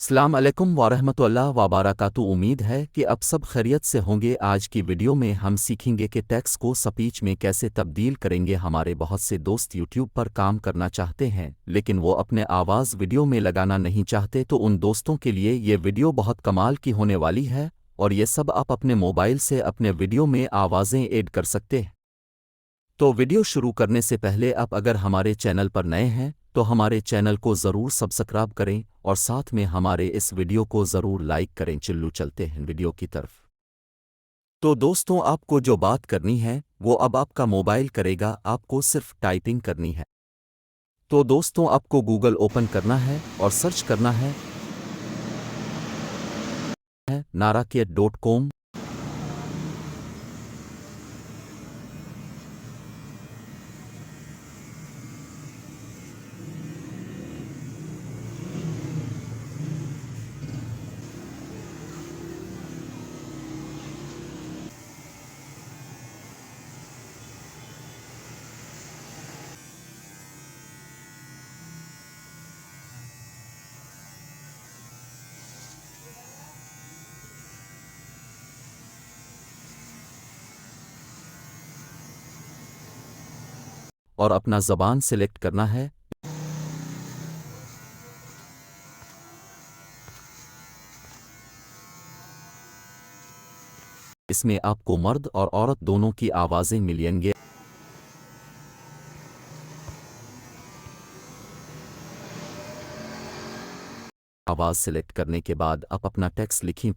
अस्सलाम अलैकुम वरहमतुल्लाह वबरकातुहू। उम्मीद है कि अब सब खैरियत से होंगे। आज की वीडियो में हम सीखेंगे कि टेक्स्ट को स्पीच में कैसे तब्दील करेंगे। हमारे बहुत से दोस्त यूट्यूब पर काम करना चाहते हैं लेकिन वो अपने आवाज़ वीडियो में लगाना नहीं चाहते, तो उन दोस्तों के लिए ये वीडियो बहुत कमाल की होने वाली है और ये सब आप अपने मोबाइल से अपने वीडियो में आवाज़ें ऐड कर सकते हैं। तो वीडियो शुरू करने से पहले आप अगर हमारे चैनल पर नए हैं तो हमारे चैनल को ज़रूर सब्सक्राइब करें और साथ में हमारे इस वीडियो को ज़रूर लाइक करें। चलो चलते हैं वीडियो की तरफ। तो दोस्तों, आपको जो बात करनी है वो अब आपका मोबाइल करेगा, आपको सिर्फ टाइपिंग करनी है। तो दोस्तों, आपको गूगल ओपन करना है और सर्च करना है narakit.com। और अपना ज़बान सिलेक्ट करना है। इसमें आपको मर्द और औरत दोनों की आवाज़ें मिलेंगे। आवाज़ सिलेक्ट करने के बाद आप अपना टेक्स्ट लिखें।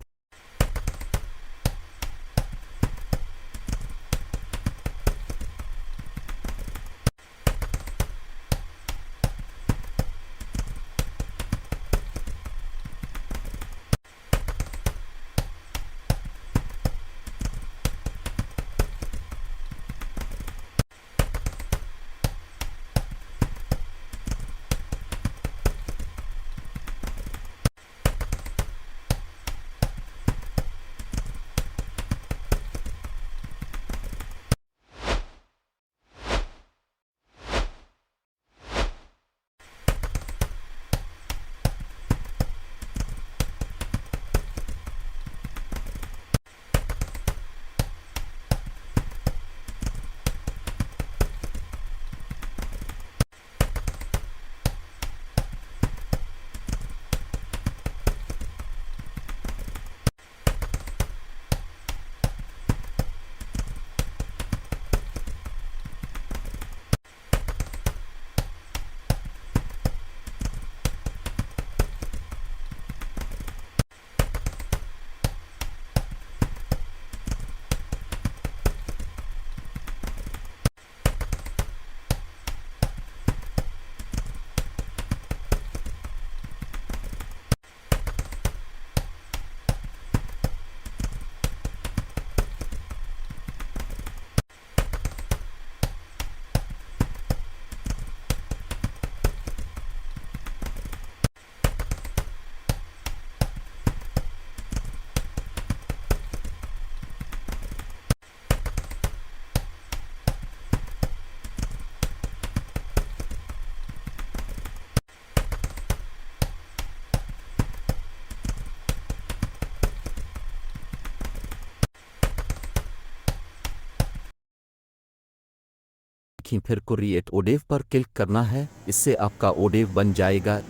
फिर क्रिएट ओडेव पर क्लिक करना है, इससे आपका ओडेव बन जाएगा।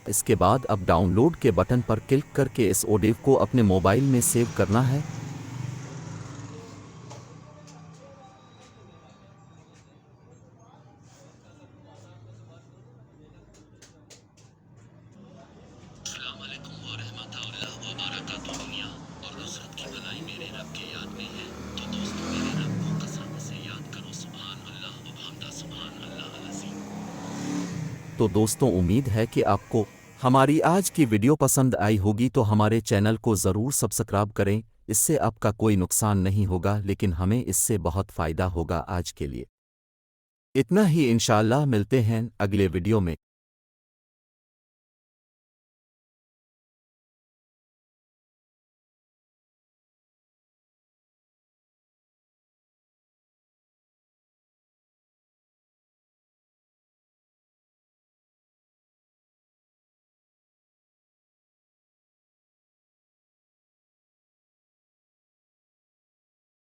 इसके बाद अब डाउनलोड के बटन पर क्लिक करके इस ओडेव को अपने मोबाइल में सेव करना है। अस्सलाम वालेकुम वरहमतुल्लाह वबरकातुहू। दुनिया और नुसरत की भलाई मेरे रब के याद में है। तो दोस्तों, मेरे रब को कसम से याद करो। सुभान अल्लाह व बिहम्दा, सुभान अल्लाह अल अज़ीम। तो दोस्तों, उम्मीद है कि आपको हमारी आज की वीडियो पसंद आई होगी। तो हमारे चैनल को ज़रूर सब्सक्राइब करें। इससे आपका कोई नुकसान नहीं होगा लेकिन हमें इससे बहुत फ़ायदा होगा। आज के लिए इतना ही। इंशाअल्लाह मिलते हैं अगले वीडियो में।